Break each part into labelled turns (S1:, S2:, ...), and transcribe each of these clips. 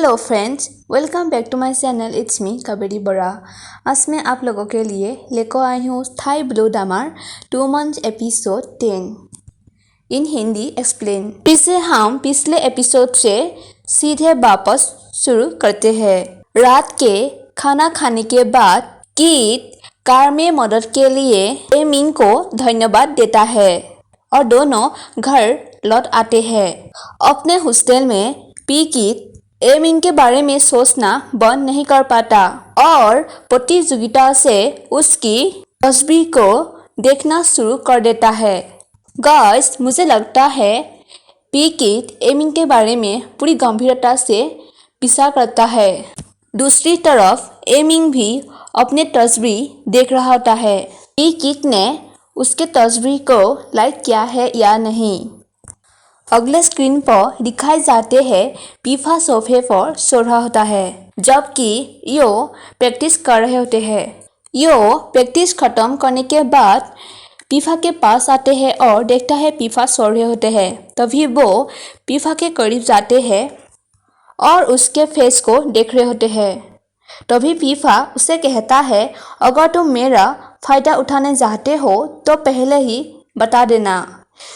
S1: Hello friends, welcome back to my channel. It's me Kaveri Bara. आज मैं आप लोगों के लिए लेकर आई हूँ Thai blue drama 2 months episode 10 in Hindi explain. इसे हम पिछले एपिसोड से सीधे वापस शुरू करते हैं। रात के खाना खाने के बाद किट कार में मदद के लिए एमिंग को धन्यवाद देता है और दोनों घर लौट आते हैं। अपने हॉस्टल में किट एमिंग के बारे में सोचना बंद नहीं कर पाता और प्रतियोगिता से उसकी तस्वीर को देखना शुरू कर देता है। गाइस, मुझे लगता है किट एमिंग के बारे में पूरी गंभीरता से विचार करता है। दूसरी तरफ एमिंग भी अपने तस्वीर देख रहा होता है कि किट ने उसके तस्वीर को लाइक किया है या नहीं। अगले स्क्रीन पर दिखाए जाते हैं पीफा सोफे पर सो रहा होता है जबकि यो प्रैक्टिस कर रहे होते हैं। यो प्रैक्टिस खत्म करने के बाद पीफा के पास आते हैं और देखता है पीफा सो रहे होते हैं। तभी वो पीफा के करीब जाते हैं और उसके फेस को देख रहे होते हैं। तभी पीफा उसे कहता है, अगर तुम मेरा फायदा उठाने चाहते हो तो पहले ही बता देना।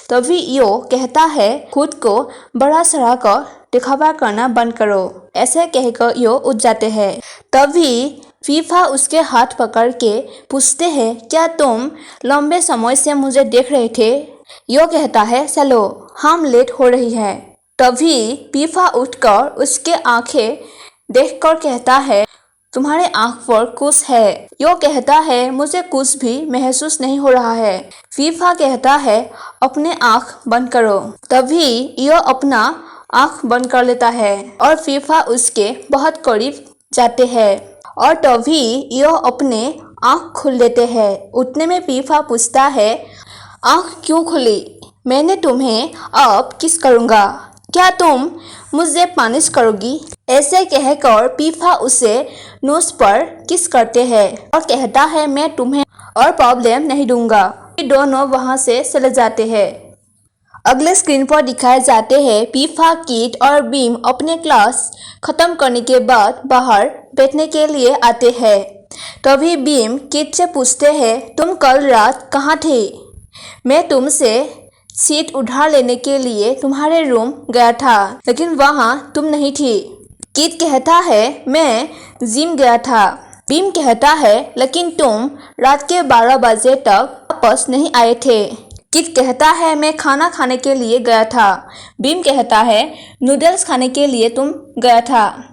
S1: तभी यो कहता है, खुद को बड़ा सरा कर दिखावा करना बंद करो। ऐसे कहकर यो उठ जाते हैं। तभी फीफा उसके हाथ पकड़ के पूछते हैं, क्या तुम लंबे समय से मुझे देख रहे थे? यो कहता है, चलो हम लेट हो रही है। तभी फीफा उठकर उसके आंखें देखकर कहता है, तुम्हारे आंख पर कुछ है। यो कहता है, मुझे कुछ भी महसूस नहीं हो रहा है। फीफा कहता है, अपने आंख बंद करो। तभी यो अपना आंख बंद कर लेता है और फीफा उसके बहुत करीब जाते हैं और तभी यो अपने आंख खोल देते हैं। उतने में फीफा पूछता है, आंख क्यों खुली? मैंने तुम्हें अब किस करूँगा, क्या तुम मुझे पानिश करोगी? ऐसे कहकर पीफा उसे नोज पर किस करते हैं और कहता है, मैं तुम्हें और प्रॉब्लम नहीं दूंगा। दोनों वहां से चले जाते हैं। अगले स्क्रीन पर दिखाए जाते हैं पीफा, किट और बीम अपने क्लास खत्म करने के बाद बाहर बैठने के लिए आते हैं। तभी बीम किट से पूछते हैं, तुम कल रात कहाँ थे? मैं तुमसे सीट उधार लेने के लिए तुम्हारे रूम गया था लेकिन वहां तुम नहीं थी। किट कहता है, मैं जिम गया था। बीम कहता है, लेकिन तुम रात के 12 बजे तक वापस नहीं आए थे। किट कहता है, मैं खाना खाने के लिए गया था। बीम कहता है, नूडल्स खाने के लिए तुम गया था,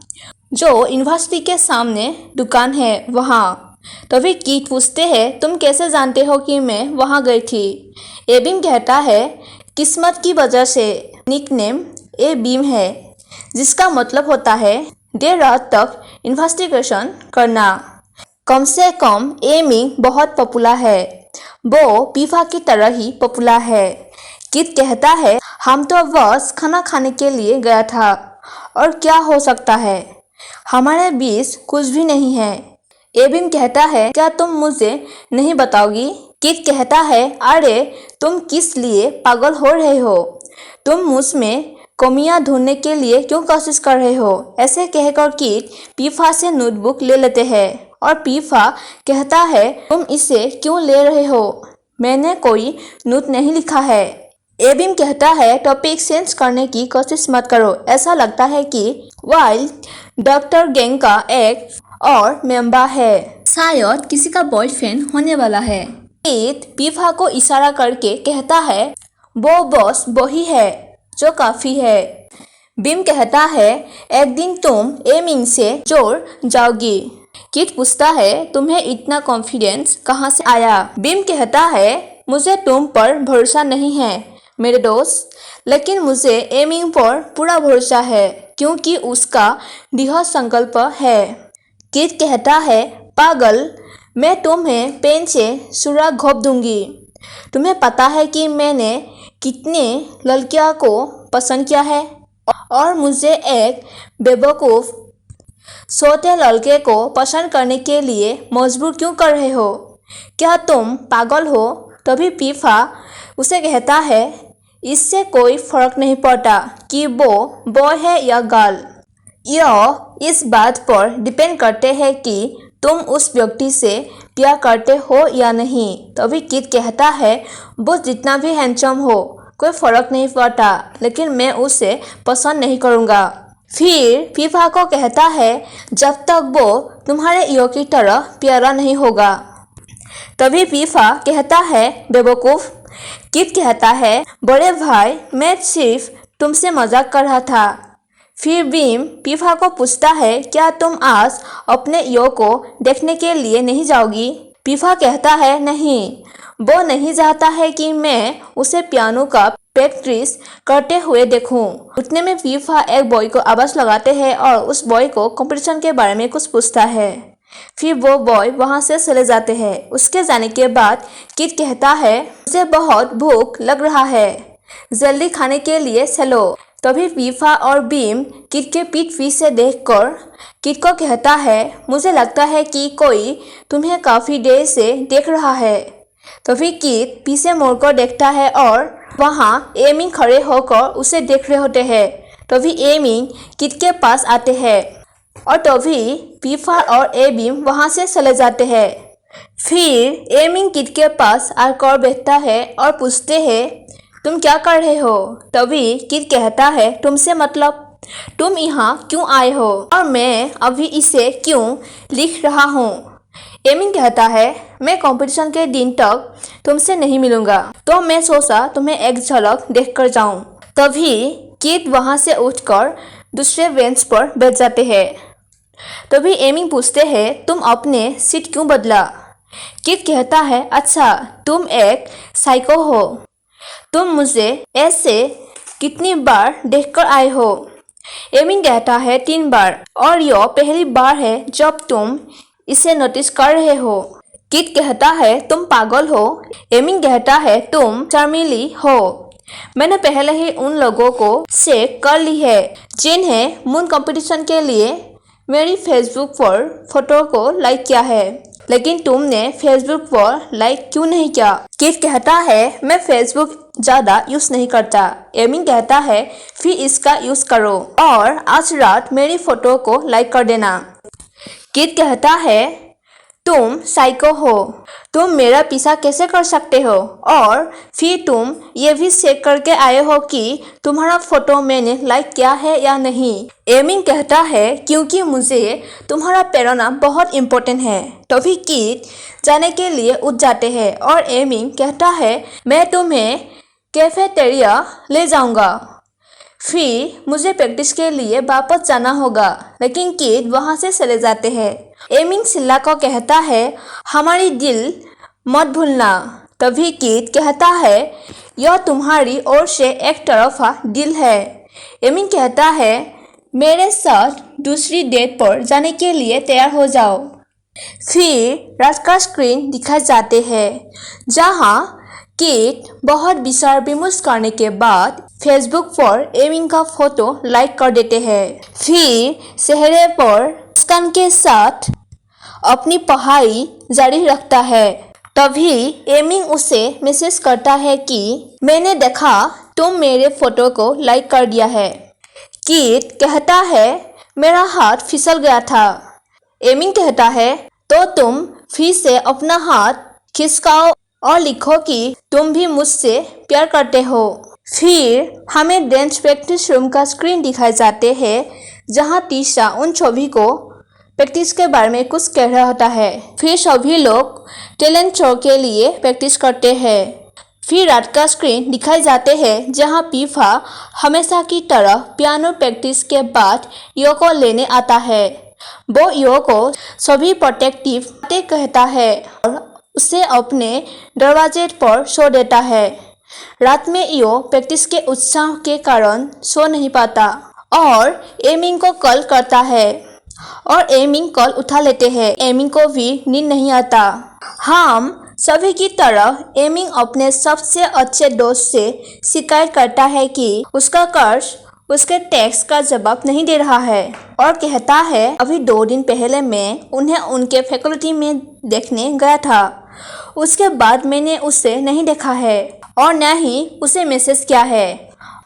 S1: जो यूनिवर्सिटी के सामने दुकान है वहाँ। तभी किट पूछते हैं, तुम कैसे जानते हो कि मैं वहाँ गई थी? ए बीम कहता है, किस्मत की वजह से। निकनेम ए बीम है जिसका मतलब होता है देर रात तक इन्वेस्टिगेशन करना। कम से कम एमिंग बहुत पॉपुलर है, वो पीफा की तरह ही पॉपुलर है। किट कहता है, हम तो बस खाना खाने के लिए गया था और क्या हो सकता है, हमारे बीच कुछ भी नहीं है। एबिम कहता है, क्या तुम मुझे नहीं बताओगी? किट कहता है, अरे तुम किस लिए पागल हो रहे हो? तुम मुझ में कमियां ढूंढने के लिए क्यों कोशिश कर रहे हो? ऐसे कहकर किट पीफा से नोटबुक ले लेते हैं और पीफा कहता है, तुम इसे क्यों ले रहे हो? मैंने कोई नोट नहीं लिखा है। एबिम कहता है, टॉपिक चेंज करने की कोशिश मत करो। ऐसा लगता है कि वाइल्ड डॉक्टर गैंग का एक और मेंबर है, शायद किसी का बॉयफ्रेंड होने वाला है। किट पीफा को इशारा करके कहता है, वो बॉस वही है जो काफी है। बीम कहता है, एक दिन तुम एमिंग से जोड़ जाओगी। किट पूछता है, तुम्हें इतना कॉन्फिडेंस कहाँ से आया? बीम कहता है, मुझे तुम पर भरोसा नहीं है मेरे दोस्त, लेकिन मुझे एमिंग पर पूरा भरोसा है क्योंकि उसका दृढ़ संकल्प है। किट कहता है, पागल, मैं तुम्हें पेन से सुराग घोंप दूंगी। तुम्हें पता है कि मैंने कितने लड़कियों को पसंद किया है और मुझे एक बेवकूफ़ छोटे लड़के को पसंद करने के लिए मजबूर क्यों कर रहे हो? क्या तुम पागल हो? तभी पीफा उसे कहता है, इससे कोई फर्क नहीं पड़ता कि वो बॉय है या गर्ल। यह इस बात पर डिपेंड करते हैं कि तुम उस व्यक्ति से प्यार करते हो या नहीं। तभी किड कहता है, वो जितना भी हैंडसम हो कोई फर्क नहीं पड़ता, लेकिन मैं उसे पसंद नहीं करूँगा। फिर फीफा को कहता है, जब तक वो तुम्हारे ईयो की तरह प्यारा नहीं होगा। तभी फीफा कहता है, बेवकूफ़। किड कहता है, बड़े भाई मैं सिर्फ तुमसे मजाक कर रहा था। फिर बीम फीफा को पूछता है, क्या तुम आज अपने ईयो को देखने के लिए नहीं जाओगी? फीफा कहता है, नहीं, वो नहीं चाहता है कि मैं उसे पियानो का प्रैक्टिस करते हुए देखूं। उतने में फीफा एक बॉय को आवाज़ लगाते हैं और उस बॉय को कंपटीशन के बारे में कुछ पूछता है। फिर वो बॉय वहाँ से चले जाते हैं। उसके जाने के बाद किड कहता है, मुझे बहुत भूख लग रहा है, जल्दी खाने के लिए चलो। तभी फीफा और बीम किड के पीठ पीछे देखकर किड को कहता है, मुझे लगता है कि कोई तुम्हें काफ़ी देर से देख रहा है। तभी किड पीछे मुड़कर देखता है और वहाँ एमिंग खड़े होकर उसे देख रहे होते हैं। तभी एमिंग किड के पास आते हैं और तभी फीफा और एबिम वहाँ से चले जाते हैं। फिर एमिंग किड के पास आकर बैठता है और पूछते हैं, तुम क्या कर रहे हो? तभी किड कहता है, तुमसे मतलब तुम यहाँ क्यों आए हो और मैं अभी इसे क्यों लिख रहा हूँ? एमिंग कहता है, मैं कंपटीशन के दिन तक तुमसे नहीं मिलूंगा, तो मैं सोचा तुम्हें एक झलक देख कर जाऊँ। तभी किड वहाँ से उठकर दूसरे बेंच पर बैठ जाते हैं। तभी एमिंग पूछते हैं, तुम अपने सीट क्यों बदला? किड कहता है, अच्छा तुम एक साइको हो, तुम मुझे ऐसे कितनी बार देखकर आए हो? एमिंग कहता है, 3 बार, और यह पहली बार है जब तुम इसे नोटिस कर रहे हो। किड कहता है, तुम पागल हो। एमिंग कहता है, तुम शर्मीली हो। मैंने पहले ही उन लोगों को चेक कर ली है जिन्हें मून कंपटीशन के लिए मेरी फेसबुक पर फोटो को लाइक किया है, लेकिन तुमने फेसबुक पर लाइक क्यों नहीं किया? किड कहता है, मैं फेसबुक ज़्यादा यूज़ नहीं करता। एमिंग कहता है, फिर इसका यूज़ करो और आज रात मेरी फ़ोटो को लाइक कर देना। किड कहता है, तुम साइको हो, तुम मेरा पीछा कैसे कर सकते हो और फिर तुम ये भी चेक करके आए हो कि तुम्हारा फोटो मैंने लाइक किया है या नहीं? एमिंग कहता है, क्योंकि मुझे तुम्हारा प्रेरणा बहुत इम्पोर्टेंट है। तभी किड जाने के लिए उठ जाते हैं और एमिंग कहता है, मैं तुम्हें कैफेटेरिया ले जाऊंगा, फिर मुझे प्रैक्टिस के लिए वापस जाना होगा, लेकिन किड वहाँ से चले जाते हैं। एमिंग सिल्ला को कहता है, हमारी दिल मत भूलना। तभी किड कहता है, यह तुम्हारी ओर से एक तरफा दिल है। एमिंग कहता है, मेरे साथ दूसरी डेट पर जाने के लिए तैयार हो जाओ। फिर रात का स्क्रीन दिखाए जाते हैं जहाँ किड बहुत विचार विमर्श करने के बाद फेसबुक पर एमिंग का फोटो लाइक कर देते हैं। फिर चेहरे पर मुस्कान के साथ अपनी पढ़ाई जारी रखता है। तभी एमिंग उसे मैसेज करता है कि मैंने देखा तुम मेरे फोटो को लाइक कर दिया है। किड कहता है, मेरा हाथ फिसल गया था। एमिंग कहता है, तो तुम फिर से अपना हाथ खिसकाओ और लिखो कि तुम भी मुझसे प्यार करते हो। फिर हमें डांस प्रैक्टिस रूम का स्क्रीन दिखाए जाते हैं जहां तीशा उन सभी को प्रैक्टिस के बारे में कुछ कह रहा होता है। फिर सभी लोग टैलेंट शो के लिए प्रैक्टिस करते हैं। फिर रात का स्क्रीन दिखाए जाते हैं जहां फीफा हमेशा की तरह पियानो प्रैक्टिस के बाद ईयो को लेने आता है। वो ईयो को सभी प्रोटेक्टिव बातें कहता है और उसे अपने दरवाजे पर सो देता है। रात में ईयो प्रैक्टिस के उत्साह के कारण सो नहीं पाता और एमिंग को कॉल करता है और एमिंग कॉल उठा लेते हैं। एमिंग को भी नींद नहीं आता। हम सभी की तरह एमिंग अपने सबसे अच्छे दोस्त से शिकायत करता है कि उसका कर्ज उसके टैक्स का जवाब नहीं दे रहा है और कहता है, अभी 2 दिन पहले मैं उन्हें उनके फैकल्टी में देखने गया था, उसके बाद मैंने उसे नहीं देखा है और न ही उसे मैसेज किया है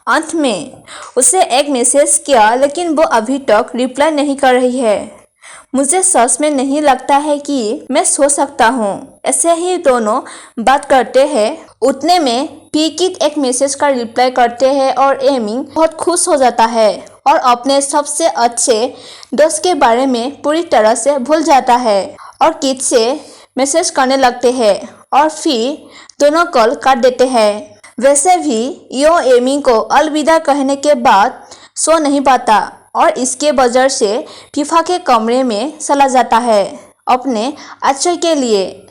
S1: अंत में उसे एक मैसेज किया, लेकिन वो अभी तक रिप्लाई नहीं कर रही है। मुझे सच में नहीं लगता है कि मैं सो सकता हूँ। ऐसे ही दोनों बात करते हैं। उतने में पी-किट एक मैसेज का रिप्लाई करते हैं और एमिंग बहुत खुश हो जाता है और अपने सबसे अच्छे दोस्त के बारे में पूरी तरह से भूल जाता है और किट से मैसेज करने लगते हैं और फिर दोनों कॉल काट देते हैं। वैसे भी यो एमिंग को अलविदा कहने के बाद सो नहीं पाता और इसके वजह से फीफा के कमरे में चला जाता है अपने आश्रय के लिए।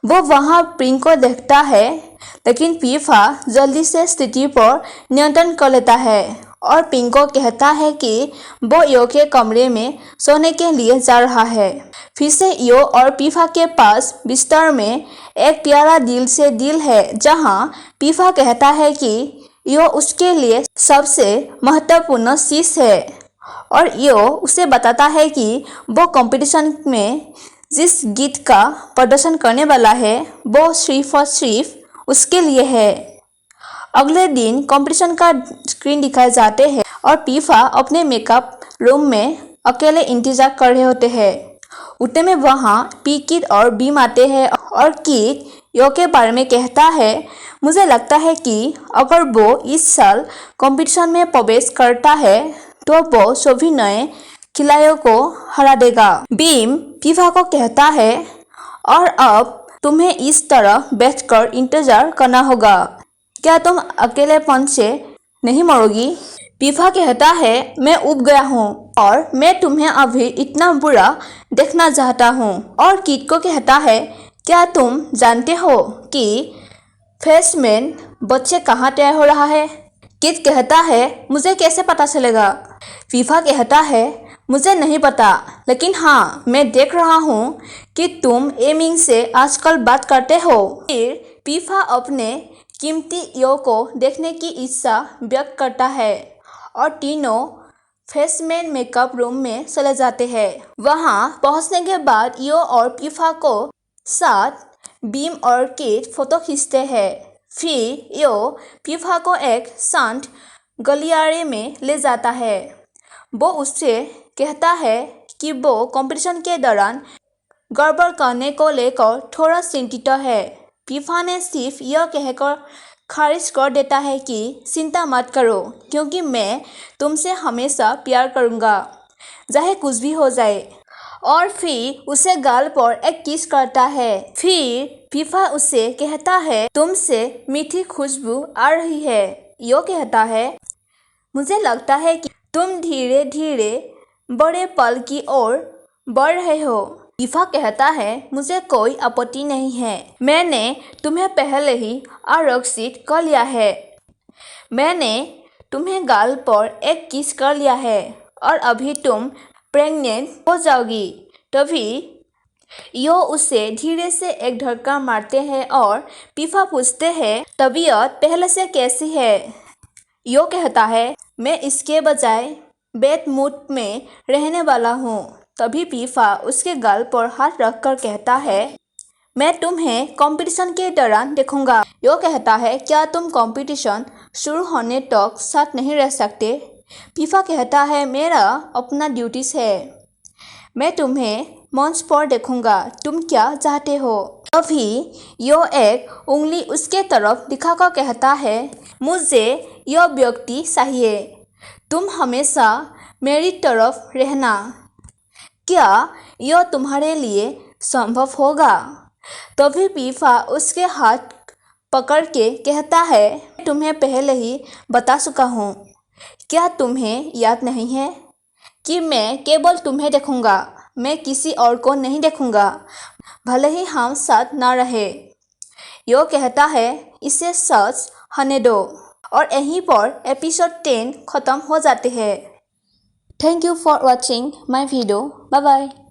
S1: वो वहाँ प्रिंग को देखता है, लेकिन फीफा जल्दी से स्थिति पर नियंत्रण कर लेता है और पिंग को कहता है कि वो यो के कमरे में सोने के लिए जा रहा है। फिर से यो और फीफा के पास बिस्तर में एक प्यारा दिल से दिल है, जहाँ फीफा कहता है कि यो उसके लिए सबसे महत्वपूर्ण चीज है और यो उसे बताता है कि वो कंपटीशन में जिस गीत का प्रदर्शन करने वाला है वो सिर्फ और सिर्फ उसके लिए है। अगले दिन कंपटीशन का स्क्रीन दिखाए जाते हैं और फीफा अपने मेकअप रूम में अकेले इंतजार कर रहे होते हैं। उतने में वहाँ पी-किट और बीम आते हैं और किट यो के बारे में कहता है, मुझे लगता है कि अगर वो इस साल कंपटीशन में प्रवेश करता है तो वो सभी नए खिलाड़ियों को हरा देगा। बीम फीफा को कहता है, और अब तुम्हें इस तरह बैठकर इंतजार करना होगा। क्या तुम अकेलेपन से नहीं मरोगी? फीफा कहता है, मैं उब गया हूँ और मैं तुम्हें अभी इतना बुरा देखना चाहता हूँ। और किट को कहता है, क्या तुम जानते हो कि फ्रेशमैन बच्चे कहाँ तैयार हो रहा है? किट कहता है, मुझे कैसे पता चलेगा? फीफा कहता है, मुझे नहीं पता, लेकिन हाँ, मैं देख रहा हूँ कि तुम एमिंग से आजकल बात करते हो। फिर फीफा अपने कीमती यो को देखने की इच्छा व्यक्त करता है और तीनों फ्रेशमैन मेकअप रूम में चले जाते हैं। वहाँ पहुँचने के बाद यो और फीफा को साथ बीम और किट फोटो खींचते हैं। फिर यो फीफा को एक शांत गलियारे में ले जाता है। वो उससे कहता है कि वो कंपटीशन के दौरान गड़बड़ करने को लेकर थोड़ा चिंतित है। फीफा ने सिर्फ यह कहकर खारिज कर देता है कि चिंता मत करो, क्योंकि मैं तुमसे हमेशा प्यार करूँगा, चाहे कुछ भी हो जाए। और फिर उसे गाल पर एक किस करता है। फिर फीफा उसे कहता है, तुमसे मीठी खुशबू आ रही है। यो कहता है, मुझे लगता है कि तुम धीरे धीरे बड़े पल की ओर बढ़ रहे हो। फीफा कहता है, मुझे कोई आपत्ति नहीं है। मैंने तुम्हें पहले ही आरक्षित कर लिया है। मैंने तुम्हें गाल पर एक किस कर लिया है और अभी तुम प्रेग्नेंट हो जाओगी। तभी यो उसे धीरे से एक धक्का मारते हैं और फीफा पूछते हैं, तबीयत पहले से कैसी है? यो कहता है, मैं इसके बजाय बैड मूड में रहने वाला हूँ। तभी फीफा उसके गाल पर हाथ रखकर कहता है, मैं तुम्हें कंपटीशन के दौरान देखूंगा। यो कहता है, क्या तुम कंपटीशन शुरू होने तक साथ नहीं रह सकते? फीफा कहता है, मेरा अपना ड्यूटीज है, मैं तुम्हें मंच पर देखूंगा, तुम क्या चाहते हो? तभी यो एक उंगली उसके तरफ दिखाकर कहता है, मुझे यह व्यक्ति चाहिए, तुम हमेशा मेरी तरफ रहना। क्या यह तुम्हारे लिए संभव होगा? तभी फीफा उसके हाथ पकड़ के कहता है, मैं तुम्हें पहले ही बता चुका हूँ। क्या तुम्हें याद नहीं है कि मैं केवल तुम्हें देखूंगा, मैं किसी और को नहीं देखूंगा, भले ही हम साथ ना रहे। यो कहता है, इसे सच होने दो। और यहीं पर एपिसोड 10 खत्म हो जाते हैं। Thank you for watching my video. Bye bye.